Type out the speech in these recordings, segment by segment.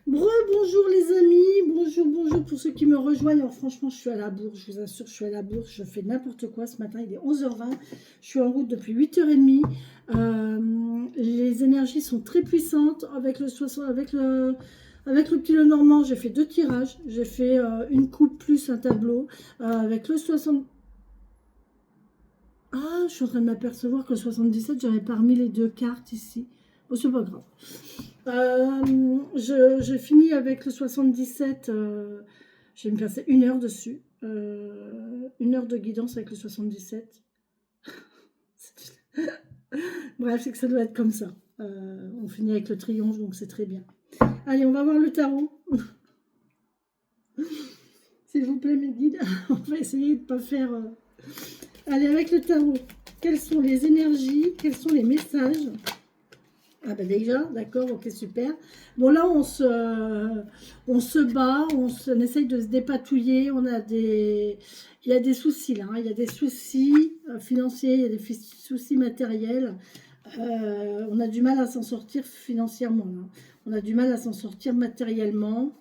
Bonjour les amis, bonjour pour ceux qui me rejoignent. Alors franchement, je suis à la bourre, je vous assure, je suis à la bourre. Je fais n'importe quoi ce matin, il est 11h20. Je suis en route depuis 8h30. Les énergies sont très puissantes. Avec le petit Lenormand, j'ai fait 2 tirages. J'ai fait une coupe plus un tableau. Avec le 60... Ah, je suis en train de m'apercevoir que le 77, j'avais pas remis les 2 cartes ici. Bon, c'est pas grave. Je finis avec le 77. Je vais me passer 1 heure dessus. 1 heure de guidance avec le 77. Bref, c'est que ça doit être comme ça. On finit avec le triomphe, donc c'est très bien. Allez, on va voir le tarot. S'il vous plaît, mes guides. On va essayer de ne pas faire... Allez, avec le tarot. Quelles sont les énergies? Quels sont les messages? Ah ben déjà, d'accord, ok, super. Bon là, on se bat, on essaye de se dépatouiller. Il y a des soucis là, hein. Il y a des soucis financiers, il y a des soucis matériels. On a du mal à s'en sortir financièrement, là. On a du mal à s'en sortir matériellement.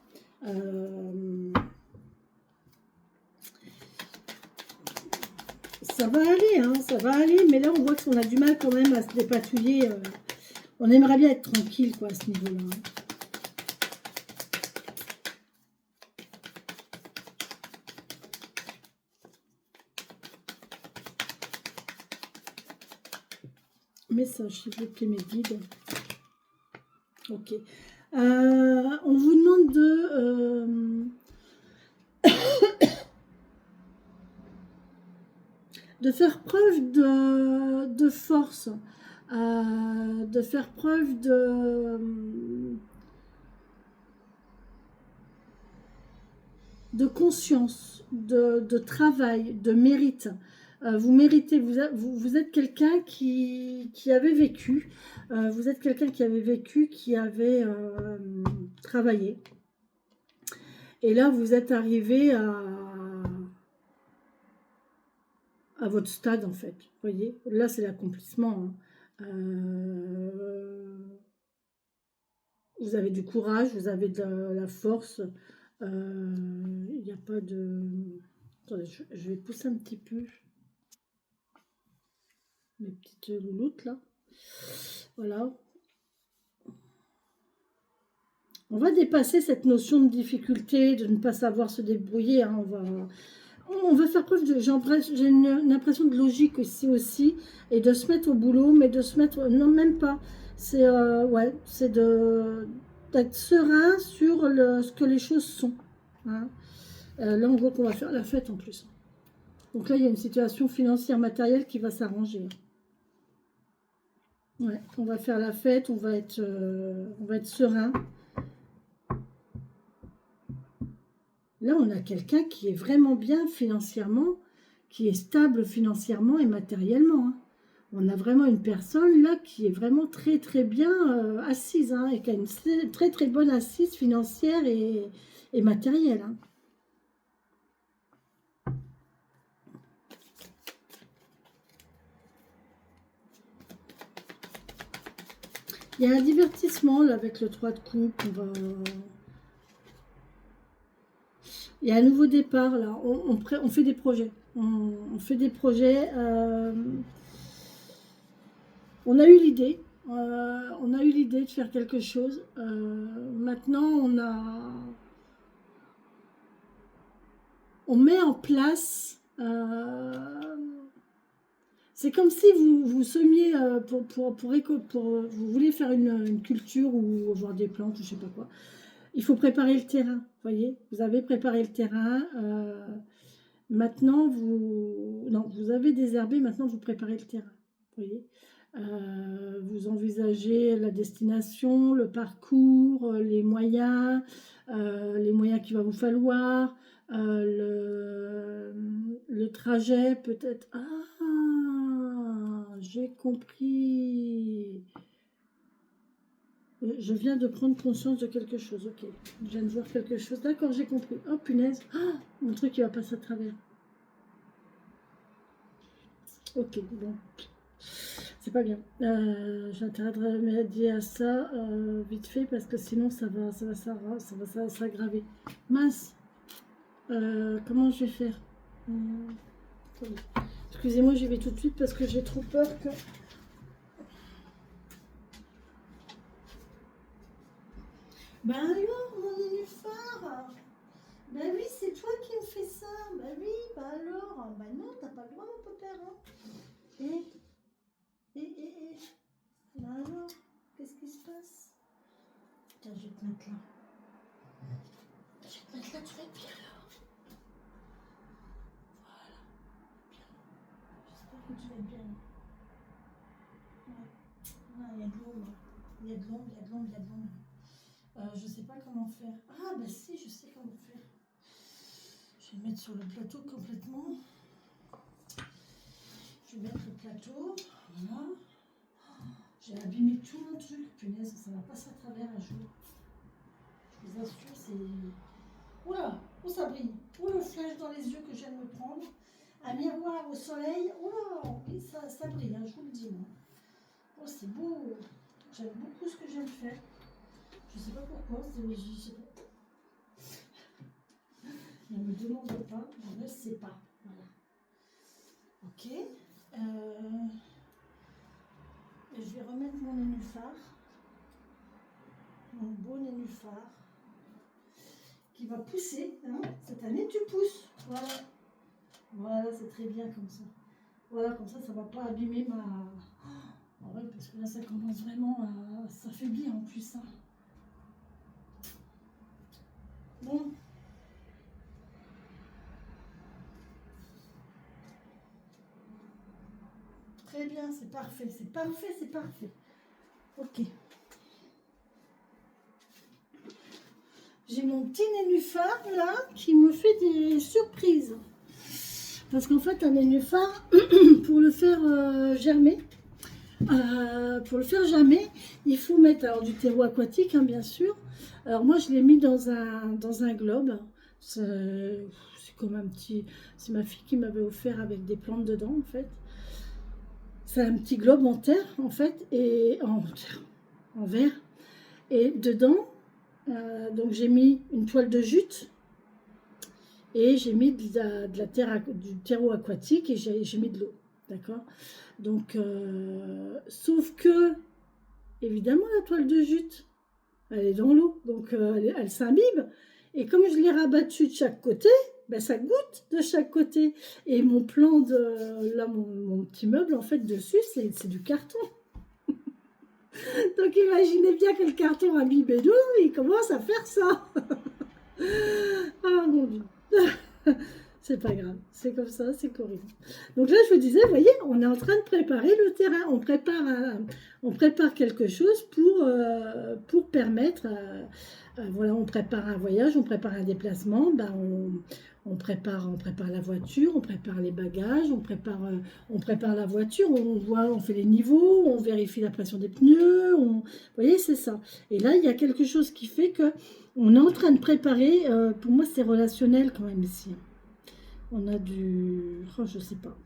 Ça va aller, hein, ça va aller. Mais là, on voit qu'on a du mal quand même à se dépatouiller. On aimerait bien être tranquille, quoi, à ce niveau-là. Message, s'il vous plaît, mes guides. Ok. On vous demande de faire preuve de force, de faire preuve de conscience, de travail, de mérite. Vous méritez, vous êtes quelqu'un qui avait vécu, vous êtes quelqu'un qui avait vécu, qui avait travaillé. Et là, vous êtes arrivé à votre stade, en fait. Vous voyez, là, c'est l'accomplissement. Hein. Vous avez du courage, vous avez de la force. Il n'y a pas de... Attendez, je vais pousser un petit peu mes petites louloutes, là. Voilà. On va dépasser cette notion de difficulté, de ne pas savoir se débrouiller. Hein. On va faire preuve de... J'ai une impression de logique ici aussi, et de se mettre au boulot, mais de se mettre... Non, même pas. C'est ouais, c'est d'être serein sur ce que les choses sont. Hein. Là, on voit qu'on va faire la fête en plus. Donc là, il y a une situation financière, matérielle qui va s'arranger. Ouais, on va faire la fête, on va être serein. Là, on a quelqu'un qui est vraiment bien financièrement, qui est stable financièrement et matériellement. Hein. On a vraiment une personne là qui est vraiment très très bien assise, hein, et qui a une très très bonne assise financière et matérielle. Hein. Il y a un divertissement là avec le 3 de coupe. Il y a un nouveau départ là. On fait des projets. On fait des projets. On a eu l'idée. On a eu l'idée de faire quelque chose. Maintenant, on met en place. C'est comme si vous semiez vous voulez faire une culture ou avoir des plantes ou je sais pas quoi. Il faut préparer le terrain, voyez. Vous avez préparé le terrain. Maintenant, vous avez désherbé. Maintenant, vous préparez le terrain, voyez. Vous envisagez la destination, le parcours, les moyens qu'il va vous falloir, le trajet peut-être. Ah, j'ai compris. Je viens de prendre conscience de quelque chose, ok. Je viens de voir quelque chose, d'accord, j'ai compris. Oh punaise, mon truc il va passer à travers. Ok, bon. C'est pas bien. J'ai intérêt de remédier à ça vite fait parce que sinon ça va s'aggraver. Mince. Comment je vais faire attendez. Excusez-moi, j'y vais tout de suite parce que j'ai trop peur que... Ben alors, mon nénuphar. Ben oui, c'est toi qui me fais ça. Ben oui, ben alors. Ben non, t'as pas le droit, mon pépère. Hein. Et. Ben alors, qu'est-ce qui se passe? Tiens, je vais te mettre là. Je vais te mettre là, tu vas être bien là. Voilà. Bien. J'espère que tu vas être bien là. Ouais. Ah, il y a de l'eau là. Il y a de l'ombre, il y a de l'ombre, il y a de l'ombre. Je sais pas comment faire. Ah, bah si, je sais comment faire. Je vais mettre sur le plateau complètement. Je vais mettre le plateau. Voilà. J'ai abîmé tout mon truc. Punaise, ça va passer à travers un jour. Je vous assure, c'est... Oula, où ça brille. Où le flash dans les yeux que je viens de me prendre. Un miroir au soleil. Oula, oui, ça brille, hein, je vous le dis, moi. Oh, c'est beau. J'aime beaucoup ce que je viens de faire. Je sais pas pourquoi, je sais pas. Ne me demande pas, je ne sais pas. Voilà. Ok. Je vais remettre mon nénuphar. Mon beau nénuphar. Qui va pousser. Hein. Cette année, tu pousses. Voilà. Voilà, c'est très bien comme ça. Voilà, comme ça ne va pas abîmer ma... Oh, ouais, parce que là, ça commence vraiment à s'affaiblir en plus. Hein. Bon. Très bien, c'est parfait, c'est parfait, c'est parfait. Ok. J'ai mon petit nénuphar là qui me fait des surprises. Parce qu'en fait, un nénuphar, pour le faire germer, il faut mettre alors, du terreau aquatique, hein, bien sûr. Alors moi, je l'ai mis dans un globe. C'est comme un petit... C'est ma fille qui m'avait offert avec des plantes dedans, en fait. C'est un petit globe en terre, en fait, et en verre. Et dedans, donc j'ai mis une toile de jute et j'ai mis de la terre, du terreau aquatique et j'ai mis de l'eau. D'accord. Donc, sauf que, évidemment, la toile de jute, elle est dans l'eau, donc elle s'imbibe. Et comme je l'ai rabattue de chaque côté, ben, ça goûte de chaque côté. Et mon plan de, là, mon petit meuble, en fait, dessus, c'est du carton. Donc imaginez bien que le carton imbibé d'eau, il commence à faire ça. Ah mon Dieu. C'est pas grave, c'est comme ça, c'est horrible. Donc là, je vous disais, vous voyez, on est en train de préparer le terrain. On prépare quelque chose pour permettre, voilà, on prépare un voyage, on prépare un déplacement, ben on prépare la voiture, on prépare les bagages, on prépare la voiture, on fait les niveaux, on vérifie la pression des pneus, vous voyez, c'est ça. Et là, il y a quelque chose qui fait que on est en train de préparer, pour moi, c'est relationnel quand même ici. On a du... Oh, je sais pas.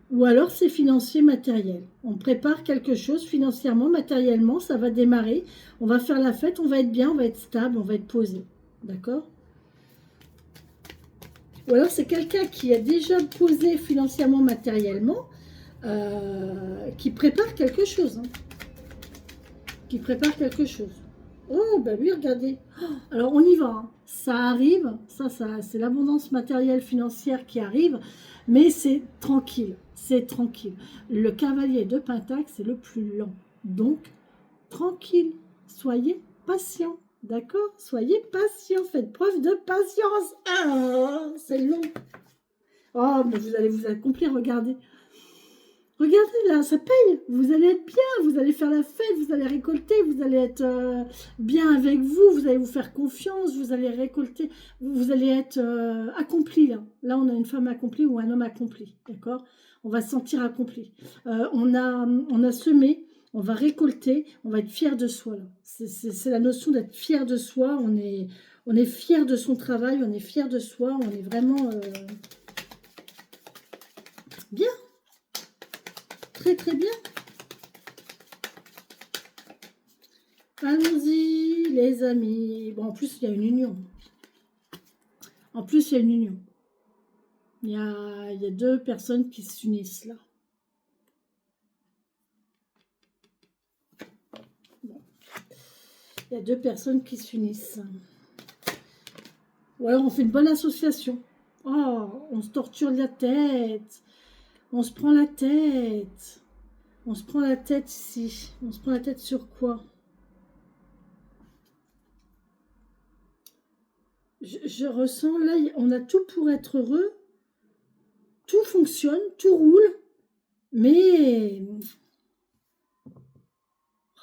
Ou alors c'est financier, matériel. On prépare quelque chose financièrement, matériellement, ça va démarrer. On va faire la fête, on va être bien, on va être stable, on va être posé. D'accord? Ou alors c'est quelqu'un qui a déjà posé financièrement, matériellement, qui prépare quelque chose. Hein. Qui prépare quelque chose. Oh, bah oui, regardez. Oh, alors, on y va. Hein. Ça arrive. Ça c'est l'abondance matérielle financière qui arrive. Mais c'est tranquille. C'est tranquille. Le cavalier de Pentacle, c'est le plus lent. Donc, tranquille. Soyez patient. D'accord? Soyez patient. Faites preuve de patience. Ah, c'est long. Oh, mais vous allez vous accomplir. Regardez. Regardez là, ça paye. Vous allez être bien, vous allez faire la fête, vous allez récolter, vous allez être bien avec vous, vous allez vous faire confiance, vous allez récolter, vous allez être accompli là. Là, on a une femme accomplie ou un homme accompli, d'accord? On va se sentir accompli. On a semé, on va récolter, on va être fier de soi là. C'est la notion d'être fier de soi. On est fier de son travail, on est fier de soi, on est vraiment bien. très très bien. Allons-y, les amis. Bon, en plus, il y a une union. En plus, il y a une union. Il y a deux personnes qui s'unissent là. Bon. Il y a deux personnes qui s'unissent. Ou alors, on fait une bonne association. Oh, on se torture la tête. On se prend la tête. On se prend la tête ici. On se prend la tête sur quoi? Je ressens, là, on a tout pour être heureux. Tout fonctionne, tout roule. Mais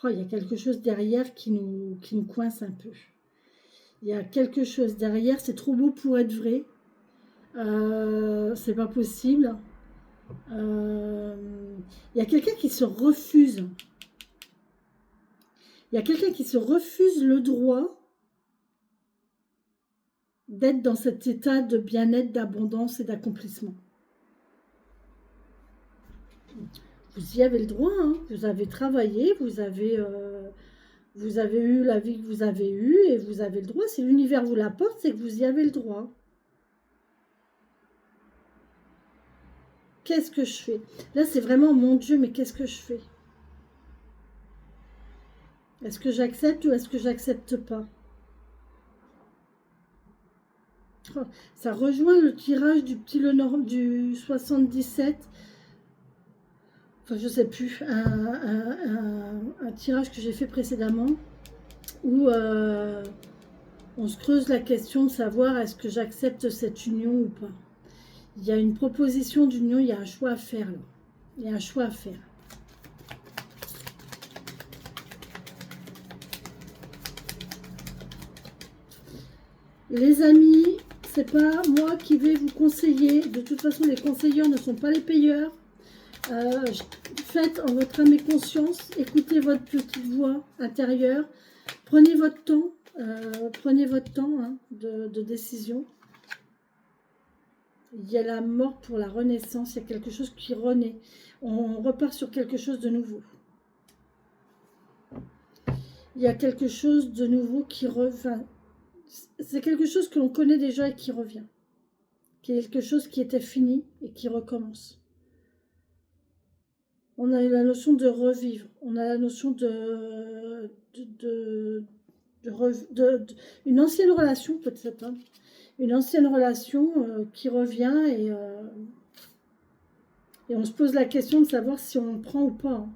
oh, il y a quelque chose derrière qui nous coince un peu. Il y a quelque chose derrière, c'est trop beau pour être vrai. C'est pas possible. Il y a quelqu'un qui se refuse. Il y a quelqu'un qui se refuse le droit d'être dans cet état de bien-être, d'abondance et d'accomplissement. Vous y avez le droit, hein. Vous avez travaillé, vous avez eu la vie que vous avez eue et vous avez le droit. Si l'univers vous l'apporte, c'est que vous y avez le droit. Qu'est-ce que je fais? Là, c'est vraiment, mon Dieu, mais qu'est-ce que je fais? Est-ce que j'accepte ou est-ce que j'accepte pas? Oh, ça rejoint le tirage du petit Lenormand du 77. Enfin, je sais plus. Un tirage que j'ai fait précédemment où on se creuse la question de savoir est-ce que j'accepte cette union ou pas. Il y a une proposition d'union, il y a un choix à faire là. Il y a un choix à faire. Les amis, c'est pas moi qui vais vous conseiller. De toute façon, les conseilleurs ne sont pas les payeurs. Faites en votre âme et conscience. Écoutez votre petite voix intérieure. Prenez votre temps. Hein, de décision. Il y a la mort pour la renaissance. Il y a quelque chose qui renaît. On repart sur quelque chose de nouveau. Il y a quelque chose de nouveau qui revient. C'est quelque chose que l'on connaît déjà et qui revient. Quelque chose qui était fini et qui recommence. On a la notion de revivre. On a la notion une ancienne relation peut-être. Hein. Une ancienne relation qui revient et on se pose la question de savoir si on prend ou pas. Hein.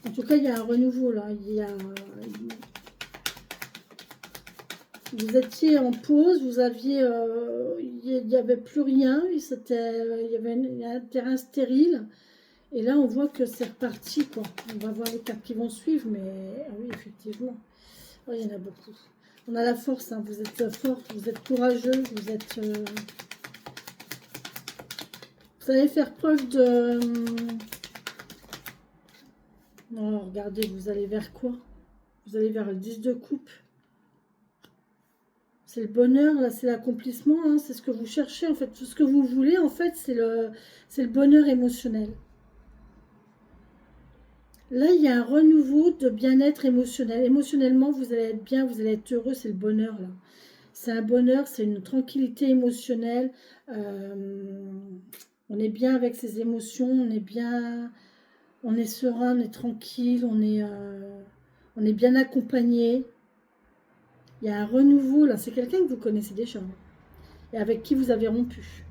En tout cas, il y a un renouveau là. Vous étiez en pause, vous aviez, il n'y avait plus rien, il y avait un terrain stérile. Et là, on voit que c'est reparti, quoi. On va voir les cartes qui vont suivre, mais ah oui, effectivement. Oh, il y en a beaucoup. On a la force, hein. Vous êtes fort, vous êtes courageux, vous êtes... Vous allez faire preuve de... Oh, regardez, vous allez vers quoi? Vous allez vers le 10 de coupe. C'est le bonheur, là, c'est l'accomplissement, hein, c'est ce que vous cherchez, en fait. Tout ce que vous voulez, en fait, c'est le bonheur émotionnel. Là, il y a un renouveau de bien-être émotionnel. Émotionnellement, vous allez être bien, vous allez être heureux, c'est le bonheur, là. C'est un bonheur, c'est une tranquillité émotionnelle. On est bien avec ses émotions, on est bien, on est serein, on est tranquille, on est bien accompagné. Il y a un renouveau, là. C'est quelqu'un que vous connaissez déjà. Et avec qui vous avez rompu.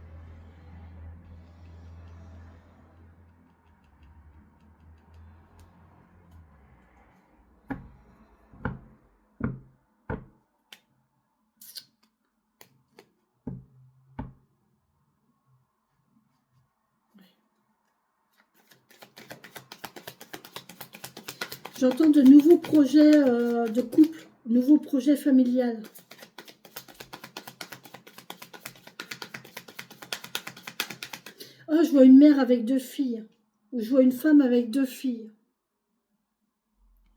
J'entends de nouveaux projets de couple, nouveaux projets familial. Oh, je vois une mère avec 2 filles. Ou je vois une femme avec 2 filles.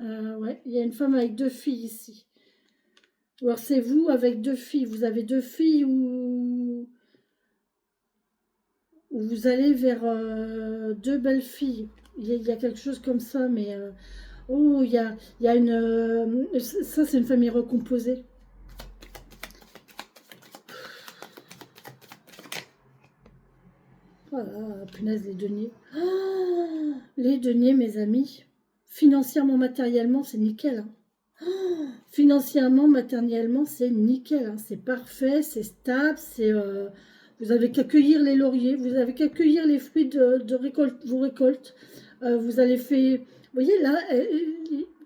Ouais, il y a une femme avec 2 filles ici. Ou alors c'est vous avec 2 filles. Vous avez 2 filles ou... où vous allez vers deux belles filles. Il y a quelque chose comme ça, mais oh, il y a une... ça, c'est une famille recomposée. Oh là, punaise, les deniers. Oh, les deniers, mes amis. Financièrement, matériellement, c'est nickel. Hein. Oh, financièrement, matériellement, c'est nickel. Hein. C'est parfait, c'est stable. Vous avez qu'à cueillir les lauriers. Vous avez qu'à cueillir les fruits de récolte, vos récoltes. Vous allez faire... Vous voyez, là,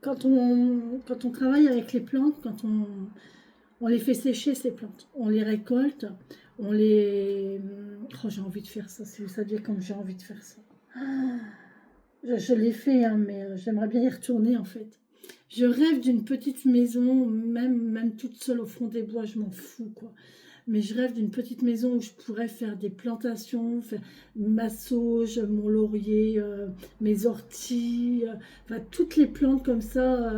quand on travaille avec les plantes, on les fait sécher, ces plantes. On les récolte, on les... Oh, j'ai envie de faire ça, si vous saviez comme j'ai envie de faire ça. Ah, je l'ai fait, hein, mais j'aimerais bien y retourner, en fait. Je rêve d'une petite maison, même toute seule au fond des bois, je m'en fous, quoi. Mais je rêve d'une petite maison où je pourrais faire des plantations, faire ma sauge, mon laurier, mes orties, enfin toutes les plantes comme ça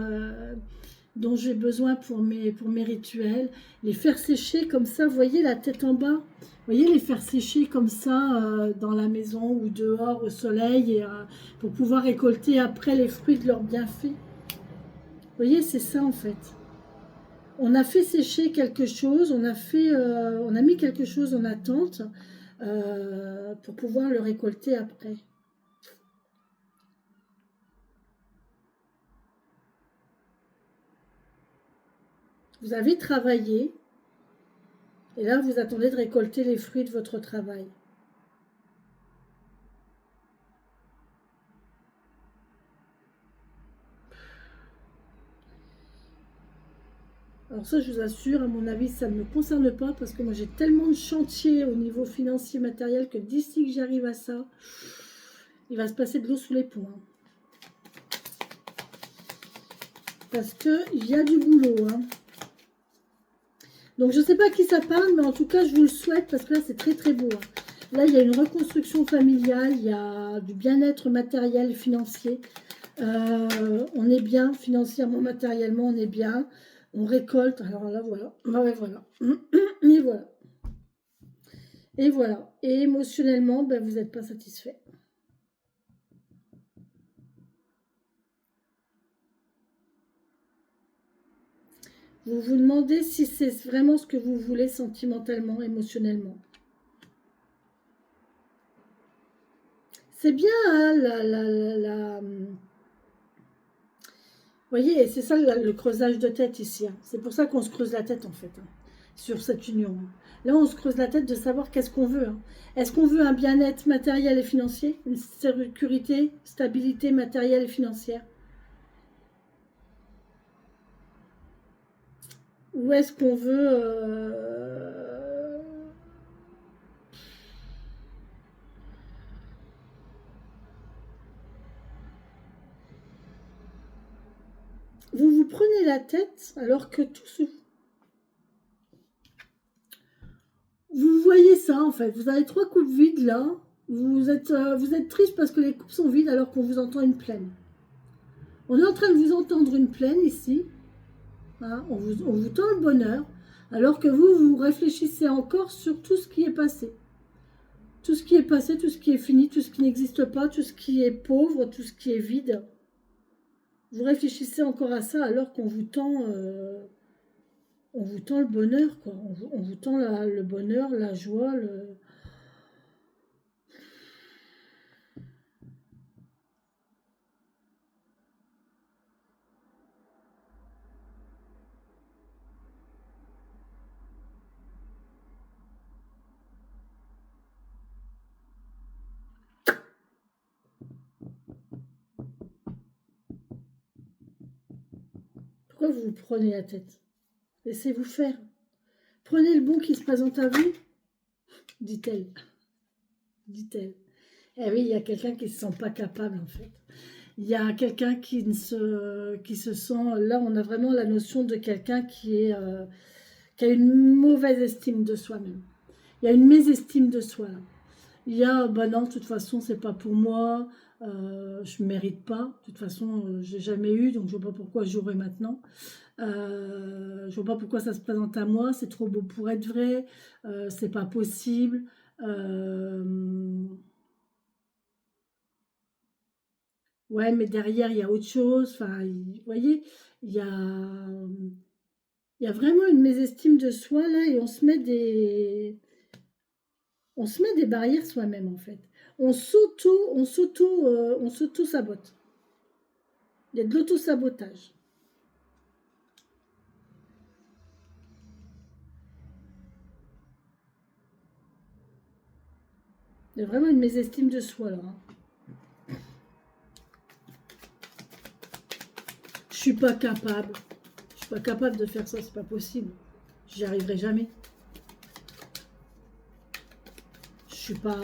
dont j'ai besoin pour mes rituels. Les faire sécher comme ça, vous voyez la tête en bas, vous voyez les faire sécher comme ça dans la maison ou dehors au soleil et, pour pouvoir récolter après les fruits de leurs bienfaits. Vous voyez, c'est ça en fait. On a fait sécher quelque chose, on a mis quelque chose en attente pour pouvoir le récolter après. Vous avez travaillé et là vous attendez de récolter les fruits de votre travail. Alors ça, je vous assure, à mon avis, ça ne me concerne pas parce que moi, j'ai tellement de chantiers au niveau financier, matériel, que d'ici que j'arrive à ça, il va se passer de l'eau sous les ponts. Hein. Parce qu'il y a du boulot. Hein. Donc, je ne sais pas à qui ça parle, mais en tout cas, je vous le souhaite parce que là, c'est très, très beau. Hein. Là, il y a une reconstruction familiale, il y a du bien-être matériel et financier. On est bien, financièrement, matériellement, on est bien. On récolte, alors là, voilà. Ouais, voilà. Et voilà. Et voilà. Et émotionnellement, ben, vous n'êtes pas satisfait. Vous vous demandez si c'est vraiment ce que vous voulez sentimentalement, émotionnellement. C'est bien, hein, vous voyez, c'est ça le creusage de tête ici. Hein. C'est pour ça qu'on se creuse la tête, en fait, hein, sur cette union. Hein. Là, on se creuse la tête de savoir qu'est-ce qu'on veut. Hein. Est-ce qu'on veut un bien-être matériel et financier, une sécurité, stabilité matérielle et financière? Ou est-ce qu'on veut... Vous vous prenez la tête alors que tout se... Vous voyez ça en fait, vous avez 3 coupes vides là, vous êtes triste parce que les coupes sont vides alors qu'on vous entend une pleine. On est en train de vous entendre une pleine ici, hein, on vous tend le bonheur, alors que vous réfléchissez encore sur tout ce qui est passé. Tout ce qui est passé, tout ce qui est fini, tout ce qui n'existe pas, tout ce qui est pauvre, tout ce qui est vide. Vous réfléchissez encore à ça alors qu'on vous tend... on vous tend le bonheur, quoi. On vous tend le bonheur, la joie, le... Pourquoi vous vous prenez la tête? Laissez-vous faire. Prenez le bon qui se présente à vous, dit-elle. Dit-elle. Eh oui, il y a quelqu'un qui ne se sent pas capable, en fait. Il y a quelqu'un qui se sent... Là, on a vraiment la notion de quelqu'un qui a une mauvaise estime de soi-même. Il y a une mésestime de soi, là. Il y a, bah non, de toute façon, c'est pas pour moi, je ne mérite pas. De toute façon, j'ai jamais eu, donc je vois pas pourquoi j'aurais maintenant. Je vois pas pourquoi ça se présente à moi, c'est trop beau pour être vrai, c'est pas possible. Ouais, mais derrière, il y a autre chose. Enfin, vous voyez, il y a, il y a vraiment une mésestime de soi là et on se met des barrières soi-même en fait. On s'auto-sabote. Il y a de l'auto-sabotage. Il y a vraiment une mésestime de soi là, hein. Je suis pas capable. Je suis pas capable de faire ça, c'est pas possible. J'y arriverai jamais. Je suis pas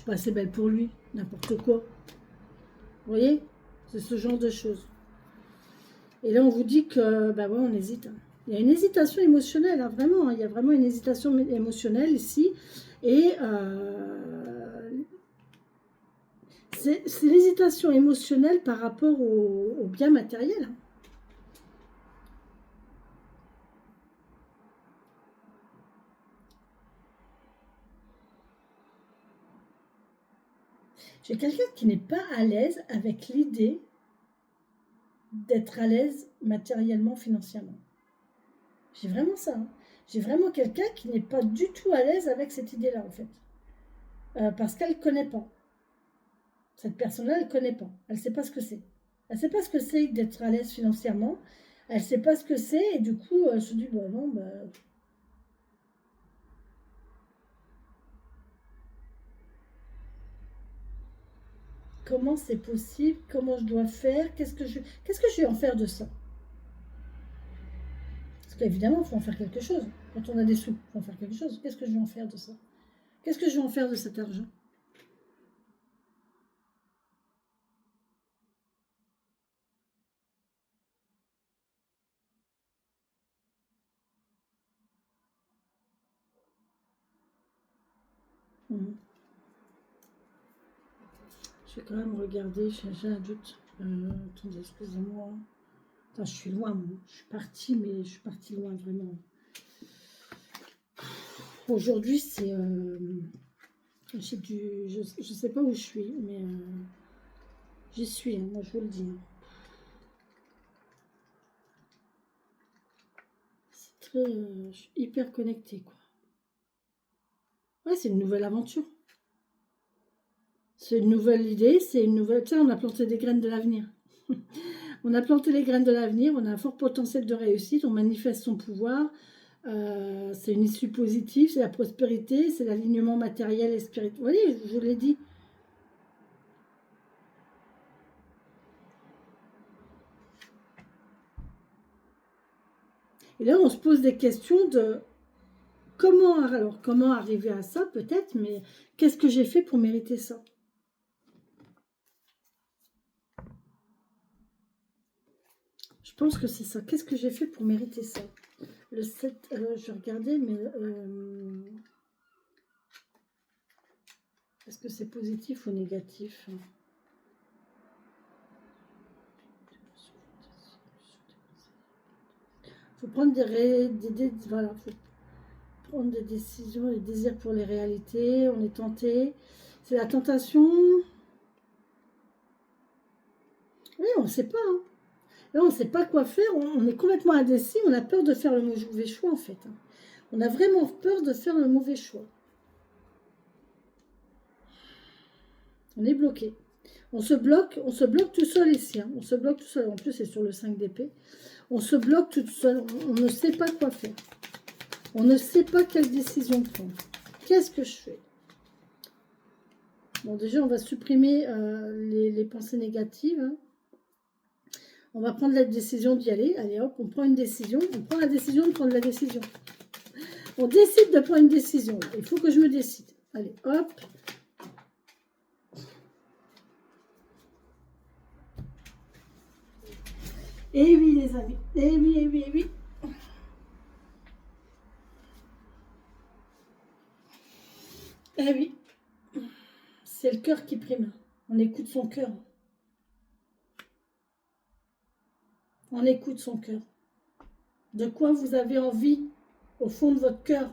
assez belle pour lui, n'importe quoi. Vous voyez? C'est ce genre de choses. Et là, on vous dit que, bah ouais, on hésite, hein. Il y a une hésitation émotionnelle, hein, vraiment, hein. Il y a vraiment une hésitation émotionnelle ici. Et c'est l'hésitation émotionnelle par rapport au bien matériel, hein. J'ai quelqu'un qui n'est pas à l'aise avec l'idée d'être à l'aise matériellement, financièrement. J'ai vraiment ça, hein. J'ai vraiment quelqu'un qui n'est pas du tout à l'aise avec cette idée-là, en fait. Parce qu'elle ne connaît pas. Cette personne-là, elle ne connaît pas. Elle ne sait pas ce que c'est. Elle ne sait pas ce que c'est d'être à l'aise financièrement. Elle ne sait pas ce que c'est et du coup, elle se dit, bon, non, bah, comment c'est possible? Comment je dois faire? Qu'est-ce que je vais en faire de ça? Parce qu'évidemment, il faut en faire quelque chose. Quand on a des sous, il faut en faire quelque chose. Qu'est-ce que je vais en faire de ça? Qu'est-ce que je vais en faire de cet argent? Mhm. Je vais quand même regarder, j'ai un doute. Attendez, excusez-moi. Attends, je suis loin, moi. Je suis partie, mais je suis partie loin, vraiment. Aujourd'hui, je sais pas où je suis, mais j'y suis, hein, moi je vous le dis, hein. C'est très, je suis hyper connectée, quoi. Ouais, c'est une nouvelle aventure. C'est une nouvelle idée, c'est une nouvelle. Tiens, on a planté des graines de l'avenir. On a planté les graines de l'avenir, on a un fort potentiel de réussite, on manifeste son pouvoir. C'est une issue positive, c'est la prospérité, c'est l'alignement matériel et spirituel. Vous voyez, je vous l'ai dit. Et là, on se pose des questions de comment arriver à ça, peut-être, mais qu'est-ce que j'ai fait pour mériter ça? Je pense que c'est ça. Qu'est-ce que j'ai fait pour mériter ça? Le 7, je vais regarder, mais est-ce que c'est positif ou négatif? Il faut prendre voilà, faut prendre des décisions, les désirs pour les réalités. On est tenté. C'est la tentation. Oui, on ne sait pas, hein. Là, on ne sait pas quoi faire. On est complètement indécis. On a peur de faire le mauvais choix, en fait, hein. On a vraiment peur de faire le mauvais choix. On est bloqué. On se bloque tout seul ici, hein. On se bloque tout seul. En plus, c'est sur le 5 d'épée. On se bloque tout seul. On ne sait pas quoi faire. On ne sait pas quelle décision prendre. Qu'est-ce que je fais? Bon, déjà, on va supprimer les pensées négatives, hein. On va prendre la décision d'y aller. Allez, hop, on prend une décision. On prend la décision de prendre la décision. On décide de prendre une décision. Il faut que je me décide. Allez, hop. Et oui, les amis. Et oui, et oui, et oui. Eh oui. C'est le cœur qui prime. On écoute son cœur. On écoute son cœur. De quoi vous avez envie au fond de votre cœur?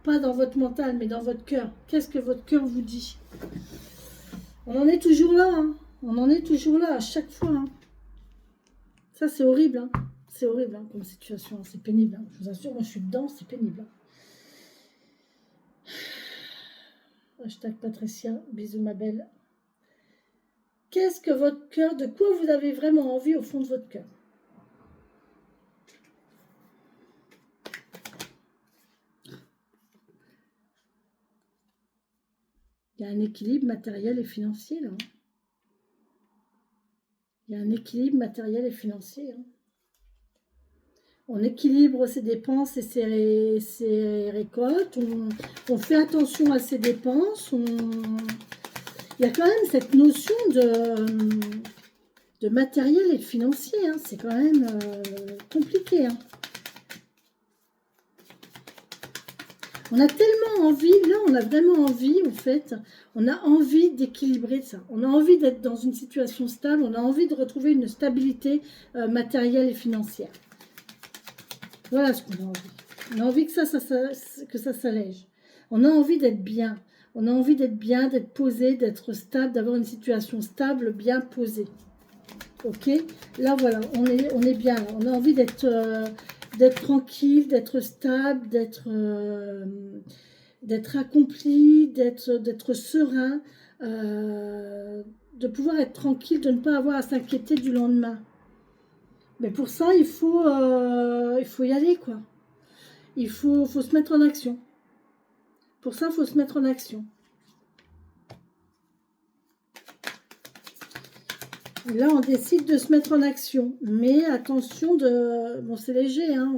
Pas dans votre mental, mais dans votre cœur. Qu'est-ce que votre cœur vous dit? On en est toujours là, hein. On en est toujours là, à chaque fois, hein. Ça, c'est horrible, hein. C'est horrible, hein, comme situation. C'est pénible, hein. Je vous assure, moi, je suis dedans, c'est pénible, hein. Hashtag Patricia, bisous ma belle. Qu'est-ce que votre cœur, de quoi vous avez vraiment envie au fond de votre cœur? Il y a un équilibre matériel et financier, là, hein. Il y a un équilibre matériel et financier, hein. On équilibre ses dépenses et ses récoltes. On fait attention à ses dépenses. Il y a quand même cette notion de matériel et de financier, hein. C'est quand même compliqué, hein. On a tellement envie, là on a vraiment envie, en fait, on a envie d'équilibrer ça. On a envie d'être dans une situation stable, on a envie de retrouver une stabilité matérielle et financière. Voilà ce qu'on a envie. On a envie que ça s'allège. On a envie d'être bien. On a envie d'être bien, d'être posé, d'être stable, d'avoir une situation stable, bien posée. Ok? Là, voilà, on est bien. Là. On a envie d'être tranquille, d'être stable, d'être accompli, d'être serein, de pouvoir être tranquille, de ne pas avoir à s'inquiéter du lendemain. Mais pour ça, il faut y aller, quoi. Il faut se mettre en action. Pour ça, il faut se mettre en action. Et là, on décide de se mettre en action. Mais attention de... Bon, c'est léger, hein.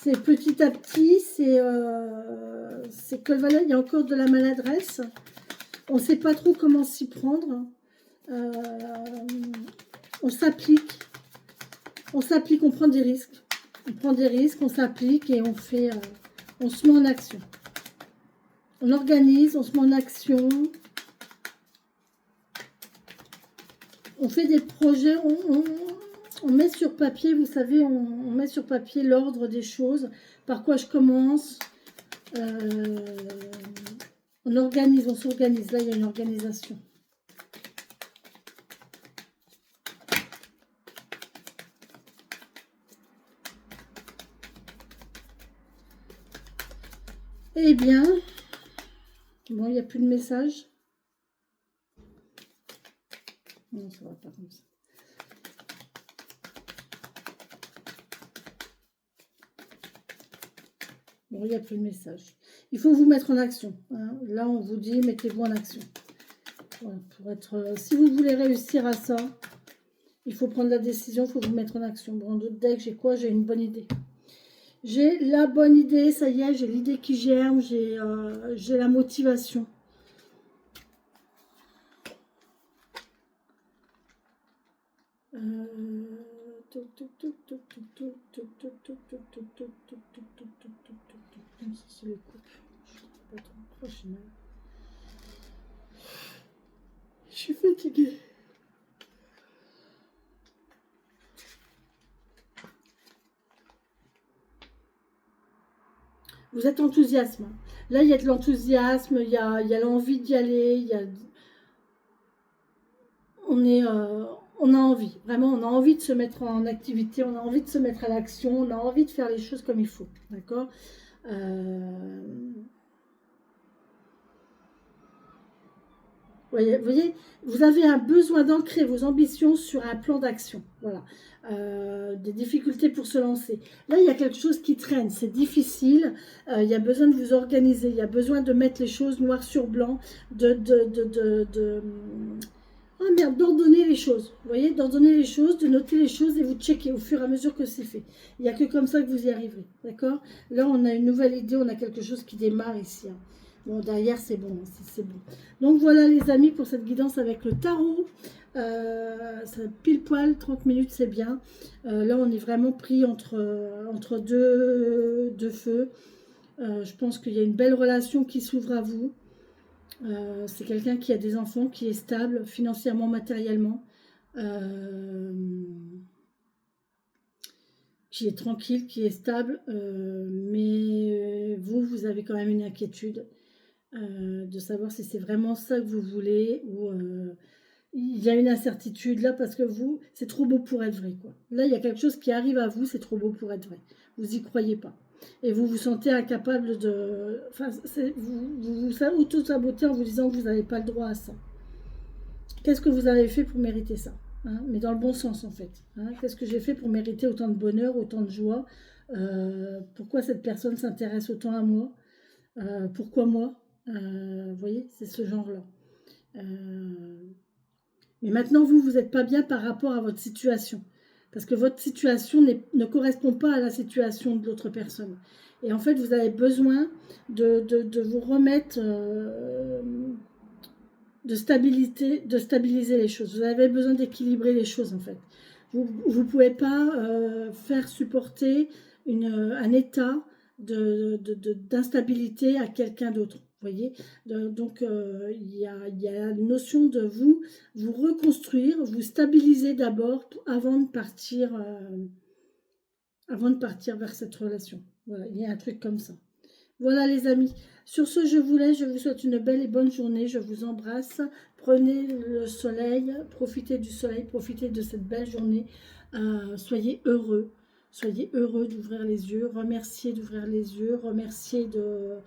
C'est petit à petit, c'est que voilà, il y a encore de la maladresse. On ne sait pas trop comment s'y prendre. On s'applique, on prend des risques. On prend des risques, on s'applique et on fait, on se met en action. On organise, on se met en action. On fait des projets, on met sur papier, vous savez, on met sur papier l'ordre des choses. Par quoi je commence. On organise, on s'organise. Là, il y a une organisation. Eh bien, bon, il n'y a plus de message. Non, ça va pas comme ça. Bon, il n'y a plus de message. Il faut vous mettre en action. Hein. Là, on vous dit, mettez-vous en action. Voilà, pour être, si vous voulez réussir à ça, il faut prendre la décision, il faut vous mettre en action. Bon, en d'autres decks, j'ai quoi? J'ai une bonne idée. J'ai la bonne idée, ça y est, j'ai l'idée qui germe, j'ai la motivation. Je suis fatiguée. Vous êtes enthousiaste. Là, il y a de l'enthousiasme, il y a l'envie d'y aller, il y a... on a envie, vraiment, on a envie de se mettre en activité, on a envie de se mettre à l'action, on a envie de faire les choses comme il faut, d'accord? Vous voyez, vous avez un besoin d'ancrer vos ambitions sur un plan d'action, voilà. Des difficultés pour se lancer. Là, il y a quelque chose qui traîne, c'est difficile, il y a besoin de vous organiser, il y a besoin de mettre les choses noir sur blanc, oh merde, d'ordonner les choses. Vous voyez, d'ordonner les choses, de noter les choses et vous checker au fur et à mesure que c'est fait. Il n'y a que comme ça que vous y arriverez. D'accord? Là, on a une nouvelle idée, on a quelque chose qui démarre ici. Hein. Bon, derrière, c'est bon, c'est bon. Donc voilà, les amis, pour cette guidance avec le tarot. Ça pile poil, 30 minutes, c'est bien. Là, on est vraiment pris entre deux feux. Je pense qu'il y a une belle relation qui s'ouvre à vous. C'est quelqu'un qui a des enfants, qui est stable financièrement, matériellement, qui est tranquille, qui est stable, mais vous avez quand même une inquiétude de savoir si c'est vraiment ça que vous voulez ou il y a une incertitude là parce que vous, c'est trop beau pour être vrai, quoi. Là, il y a quelque chose qui arrive à vous, c'est trop beau pour être vrai. Vous y croyez pas. Et vous vous sentez incapable de... Enfin, vous auto-sabotez en vous disant que vous n'avez pas le droit à ça. Qu'est-ce que vous avez fait pour mériter ça, hein? Mais dans le bon sens, en fait. Hein? Qu'est-ce que j'ai fait pour mériter autant de bonheur, autant de joie? Pourquoi cette personne s'intéresse autant à moi? Pourquoi moi? Vous voyez, c'est ce genre-là. Mais maintenant, vous n'êtes pas bien par rapport à votre situation. Parce que votre situation ne correspond pas à la situation de l'autre personne. Et en fait, vous avez besoin de vous remettre, de stabiliser les choses. Vous avez besoin d'équilibrer les choses, en fait. Vous ne pouvez pas faire supporter un état d'instabilité à quelqu'un d'autre. Vous voyez, donc il y a la notion de vous reconstruire, vous stabiliser d'abord avant de partir vers cette relation. Voilà, il y a un truc comme ça. Voilà les amis. Sur ce, je vous laisse. Je vous souhaite une belle et bonne journée. Je vous embrasse. Prenez le soleil, profitez du soleil, profitez de cette belle journée. Soyez heureux. Soyez heureux d'ouvrir les yeux. Remerciez d'ouvrir les yeux. Remerciez de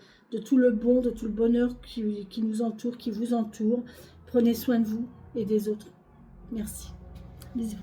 tout le bon, de tout le bonheur qui nous entoure, qui vous entoure. Prenez soin de vous et des autres. Merci. Bisous.